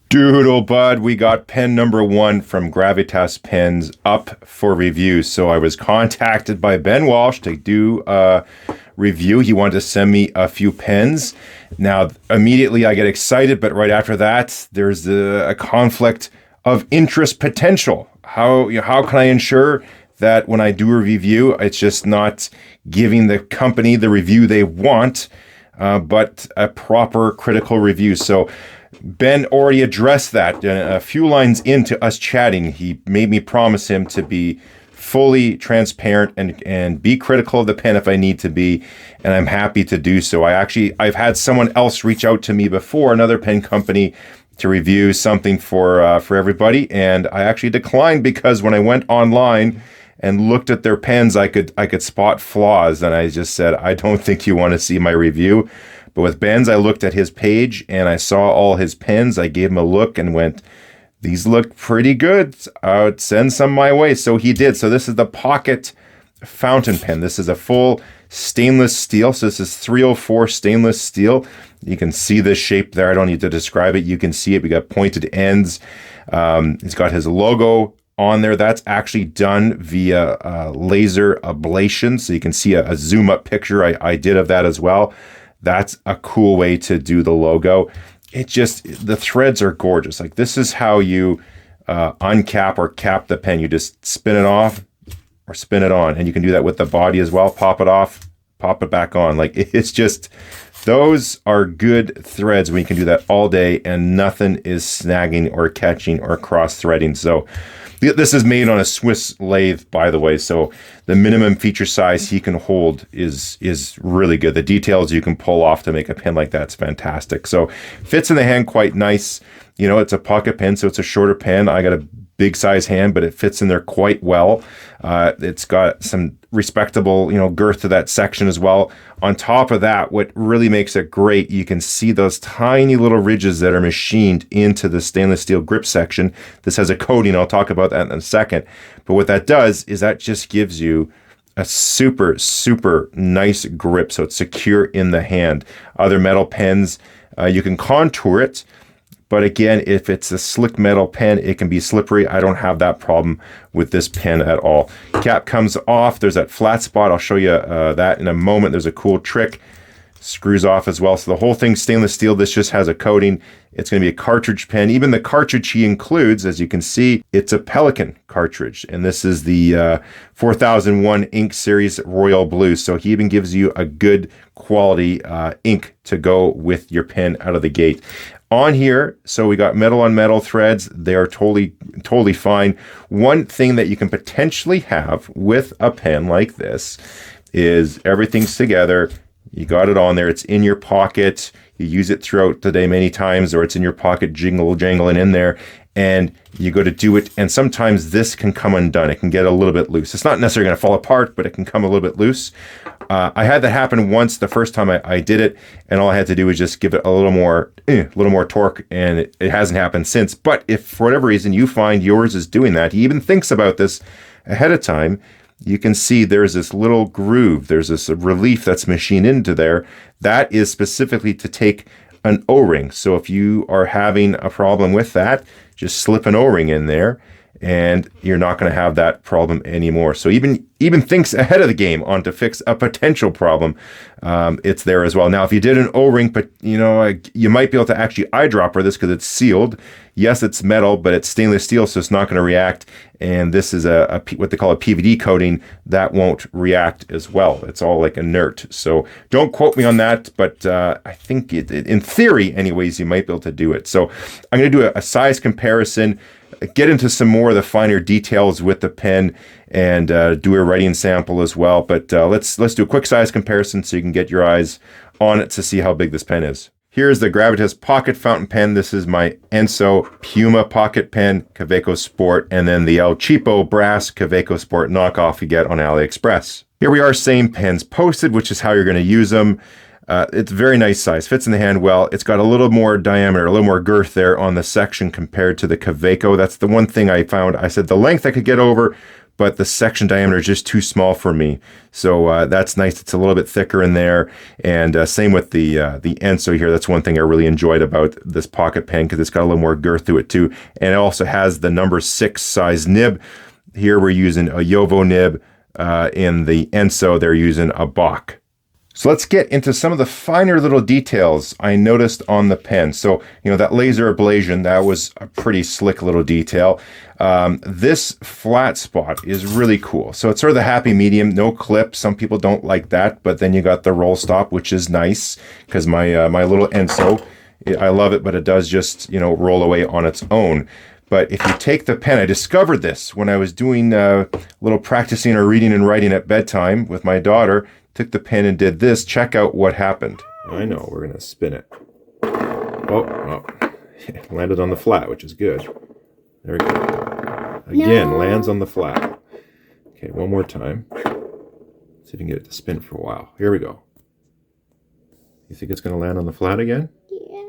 Doodlebud, we got pen number 1 from Gravitas Pens up for review. So I was contacted by Ben Walsh to do a review. He wanted to send me a few pens. Now, immediately I get excited, but right after that, there's a conflict of interest potential. How can I ensure that when I do a review, it's just not giving the company the review they want, but a proper critical review? So Ben already addressed that a few lines into us chatting. He made me promise him to be fully transparent and be critical of the pen if I need to be, and I'm happy to do so. I've had someone else reach out to me before, another pen company, to review something for everybody, and I actually declined because when I went online and looked at their pens, I could spot flaws, and I just said, I don't think you want to see my review. But with Ben's, I looked at his page and I saw all his pens. I gave him a look and went, these look pretty good. I would send some my way. So he did. So this is the Pocket fountain pen. This is a full stainless steel. So this is 304 stainless steel. You can see the shape there. I don't need to describe it. You can see it. We got pointed ends. He's got his logo on there. That's actually done via laser ablation. So you can see a zoom up picture I did of that as well. That's a cool way to do the logo. The threads are gorgeous. Like, this is how you uncap or cap the pen. You just spin it off or spin it on. And you can do that with the body as well. Pop it off, pop it back on. Like, it's just, those are good threads when you can do that all day and nothing is snagging or catching or cross-threading. So this is made on a Swiss lathe, by the way, so the minimum feature size he can hold is really good. The details you can pull off to make a pen like that's fantastic. So fits in the hand quite nice. You know, it's a pocket pen, so it's a shorter pen. I got a big size hand, but it fits in there quite well. It's got some respectable, girth to that section as well. On top of that, what really makes it great, you can see those tiny little ridges that are machined into the stainless steel grip section. This has a coating. I'll talk about that in a second. But what that does is that just gives you a super, super nice grip. So it's secure in the hand. Other metal pens, you can contour it. But again, if it's a slick metal pen, it can be slippery. I don't have that problem with this pen at all. Cap comes off. There's that flat spot. I'll show you that in a moment. There's a cool trick. Screws off as well. So the whole thing's stainless steel. This just has a coating. It's going to be a cartridge pen. Even the cartridge he includes, as you can see, it's a Pelican cartridge. And this is the 4001 ink series Royal Blue. So he even gives you a good quality ink to go with your pen out of the gate. On here, so we got metal on metal threads. They are totally fine. One thing that you can potentially have with a pen like this is everything's together. You got it on there. It's in your pocket. You use it throughout the day many times, or it's in your pocket jangling in there, and you go to do it, and sometimes this can come undone. It can get a little bit loose. It's not necessarily going to fall apart, but it can come a little bit loose. I had that happen once the first time I did it, and all I had to do was just give it a little more torque, and it hasn't happened since. But if for whatever reason you find yours is doing that, he even thinks about this ahead of time, you can see there's this little groove. There's this relief that's machined into there. That is specifically to take an O-ring. So if you are having a problem with that, just slip an O-ring in there, and you're not going to have that problem anymore. So even thinks ahead of the game on to fix a potential problem. It's there as well. Now, if you did an O-ring, but you might be able to actually eyedropper this because it's sealed. Yes, it's metal, but it's stainless steel, so it's not going to react. And this is what they call a PVD coating that won't react as well. It's all like inert. So don't quote me on that, but I think in theory, anyways, you might be able to do it. So I'm going to do a size comparison, get into some more of the finer details with the pen, and do a writing sample as well. But let's do a quick size comparison so you can get your eyes on it to see how big this pen is. Here's the Gravitas Pocket Fountain Pen. This is my Enso Puma Pocket Pen, Kaweco Sport, and then the El Cheapo Brass Kaweco Sport knockoff you get on Aliexpress. Here we are, same pens posted, which is how you're going to use them. It's very nice size, fits in the hand well. It's got a little more diameter, a little more girth there on the section compared to the Kaweco. That's the one thing I found. I said the length I could get over, but the section diameter is just too small for me. So that's nice. It's a little bit thicker in there. And same with the Enso here. That's one thing I really enjoyed about this pocket pen, because it's got a little more girth to it too. And it also has the number 6 size nib. Here we're using a Yovo nib. In the Enso, they're using a Bach. So let's get into some of the finer little details I noticed on the pen. So, that laser ablation, that was a pretty slick little detail. This flat spot is really cool. So it's sort of the happy medium, no clip. Some people don't like that, but then you got the roll stop, which is nice, because my little Enso, I love it, but it does just, roll away on its own. But if you take the pen, I discovered this when I was doing a little practicing or reading and writing at bedtime with my daughter. Took the pen and did this. Check out what happened. I know, we're going to spin it. Oh, it landed on the flat, which is good. There we go. Again, lands on the flat. Okay, one more time. See if we can get it to spin for a while. Here we go. You think it's going to land on the flat again? Yeah.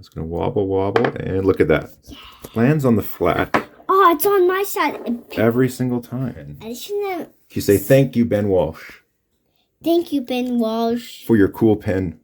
It's going to wobble, and look at that. Lands on the flat. Oh, it's on my side. Every single time. I shouldn't have... You say, thank you, Ben Walsh. Thank you, Ben Walsh. For your cool pen.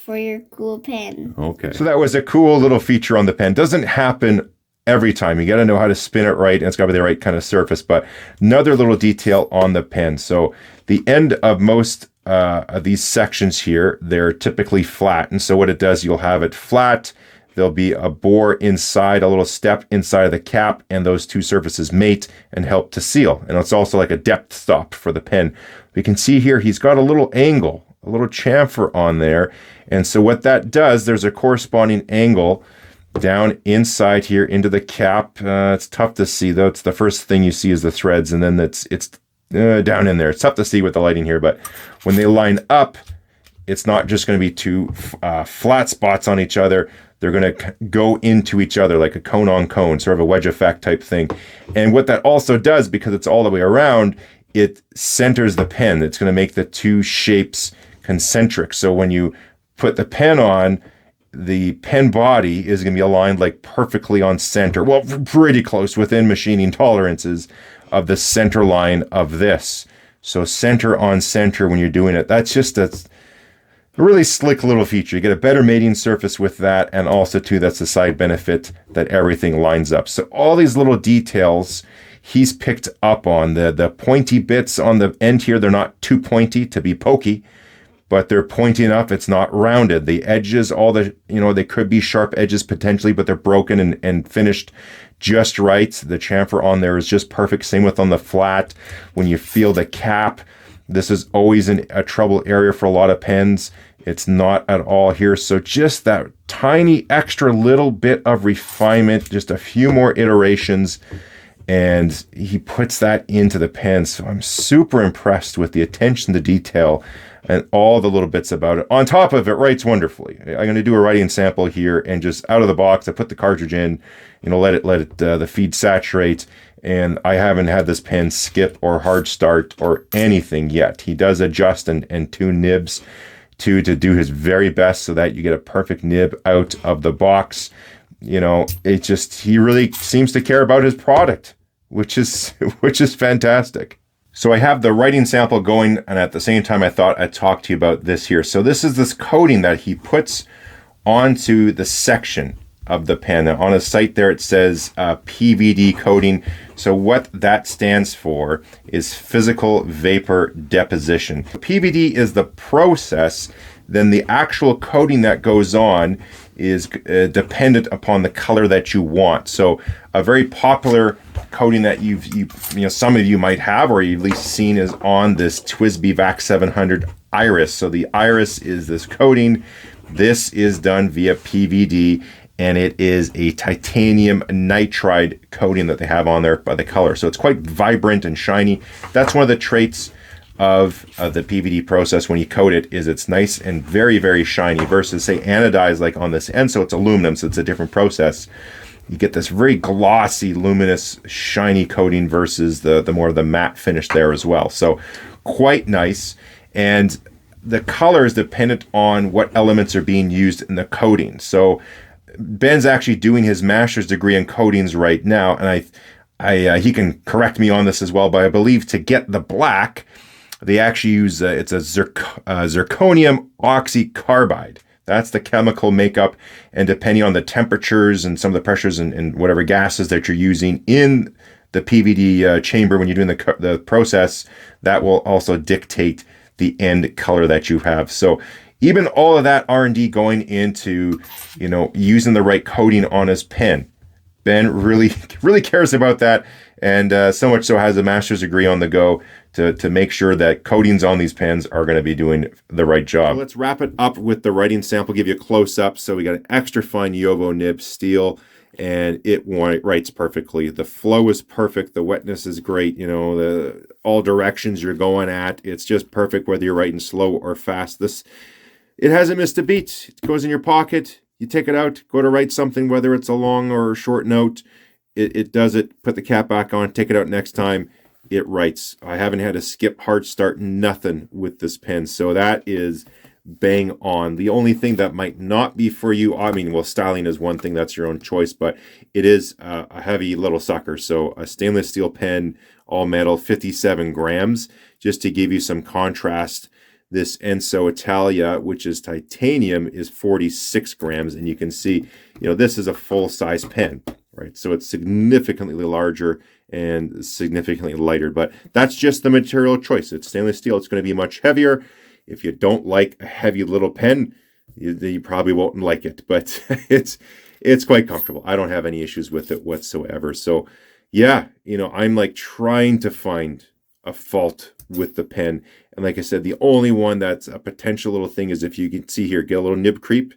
For your cool pen. Okay. So that was a cool little feature on the pen. Doesn't happen every time. You got to know how to spin it right, and it's got to be the right kind of surface. But another little detail on the pen. So the end of most of these sections here, they're typically flat. And so what it does, you'll have it flat. There'll be a bore inside, a little step inside of the cap, and those two surfaces mate and help to seal. And it's also like a depth stop for the pen. We can see here he's got a little angle, a little chamfer on there. And so what that does, there's a corresponding angle down inside here into the cap. It's tough to see, though. It's the first thing you see is the threads, and then it's down in there. It's tough to see with the lighting here, but when they line up, it's not just going to be two flat spots on each other. They're going to go into each other like a cone on cone, sort of a wedge effect type thing. And what that also does, because it's all the way around, it centers the pen. It's going to make the two shapes concentric. So when you put the pen on, the pen body is going to be aligned like perfectly on center. Well, pretty close within machining tolerances of the center line of this. So center on center when you're doing it. That's just a really slick little feature. You get a better mating surface with that, and also too, that's the side benefit that everything lines up. So all these little details he's picked up on. The pointy bits on the end here, they're not too pointy to be pokey, but they're pointy enough. It's not rounded. The edges, all the, they could be sharp edges potentially, but they're broken and finished just right. The chamfer on there is just perfect. Same with on the flat. When you feel the cap, this is always a trouble area for a lot of pens. It's not at all here. So just that tiny extra little bit of refinement, just a few more iterations, and he puts that into the pen. So I'm super impressed with the attention to detail and all the little bits about it. On top of it, writes wonderfully. I'm going to do a writing sample here, and just out of the box, I put the cartridge in, let it the feed saturate. And I haven't had this pen skip or hard start or anything yet. He does adjust and tune nibs to do his very best so that you get a perfect nib out of the box. He really seems to care about his product, which is fantastic. So I have the writing sample going, and at the same time I thought I'd talk to you about this here. So this is this coating that he puts onto the section of the pen. Now, on a site there, it says PVD coating. So what that stands for is physical vapor deposition. PVD is the process. Then the actual coating that goes on is dependent upon the color that you want. So a very popular coating that some of you might have, or you've at least seen, is on this TWSBI VAC 700 Iris. So the Iris is this coating. This is done via PVD, and it is a titanium nitride coating that they have on there by the color. So it's quite vibrant and shiny. That's one of the traits of the PVD process when you coat it, is it's nice and very, very shiny, versus, say, anodized like on this end. So it's aluminum, so it's a different process. You get this very glossy, luminous, shiny coating versus the more of the matte finish there as well. So quite nice. And the color is dependent on what elements are being used in the coating. So Ben's actually doing his master's degree in coatings right now, and he can correct me on this as well, but I believe to get the black, they actually use it's a zirconium oxycarbide. That's the chemical makeup, and depending on the temperatures and some of the pressures and whatever gases that you're using in the PVD chamber when you're doing the process, that will also dictate the end color that you have. So even all of that R&D going into, using the right coating on his pen. Ben really cares about that, and so much so has a master's degree on the go to make sure that coatings on these pens are going to be doing the right job. So let's wrap it up with the writing sample, give you a close-up. So we got an extra fine Yovo nib steel, and it writes perfectly. The flow is perfect. The wetness is great. All directions you're going at, it's just perfect whether you're writing slow or fast. It hasn't missed a beat. It goes in your pocket. You take it out, go to write something, whether it's a long or a short note. It does it. Put the cap back on, take it out next time. It writes. I haven't had to skip, hard start, nothing with this pen. So that is bang on. The only thing that might not be for you, styling is one thing, that's your own choice, but it is a heavy little sucker. So a stainless steel pen, all metal, 57 grams, just to give you some contrast. This Enso Italia, which is titanium, is 46 grams. And you can see, this is a full-size pen, right? So it's significantly larger and significantly lighter. But that's just the material choice. It's stainless steel. It's going to be much heavier. If you don't like a heavy little pen, you probably won't like it. But it's quite comfortable. I don't have any issues with it whatsoever. So, yeah, I'm like trying to find a fault with the pen. And like I said, the only one that's a potential little thing is if you can see here, get a little nib creep.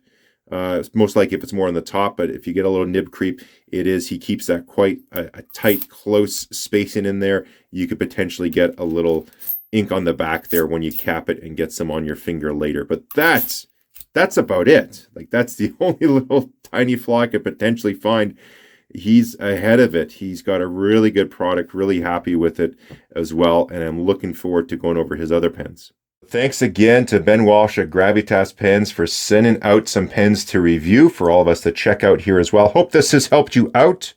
Most likely if it's more on the top, but if you get a little nib creep, he keeps that quite a tight, close spacing in there. You could potentially get a little ink on the back there when you cap it and get some on your finger later. But that's about it. Like, that's the only little tiny flaw I could potentially find. He's ahead of it. He's got a really good product, really happy with it as well, and I'm looking forward to going over his other pens. Thanks again to Ben Walsh at Gravitas Pens for sending out some pens to review for all of us to check out here as well. Hope this has helped you out.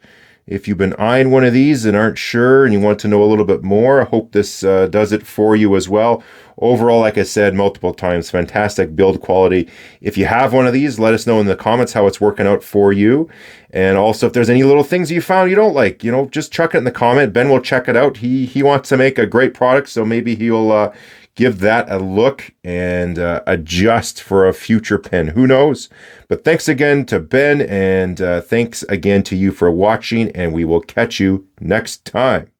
If you've been eyeing one of these and aren't sure and you want to know a little bit more, I hope this does it for you as well. Overall, like I said multiple times, fantastic build quality. If you have one of these, let us know in the comments how it's working out for you. And also, if there's any little things you found you don't like, just chuck it in the comment. Ben will check it out. He wants to make a great product, so maybe he'll give that a look and adjust for a future pen. Who knows? But thanks again to Ben, and thanks again to you for watching, and we will catch you next time.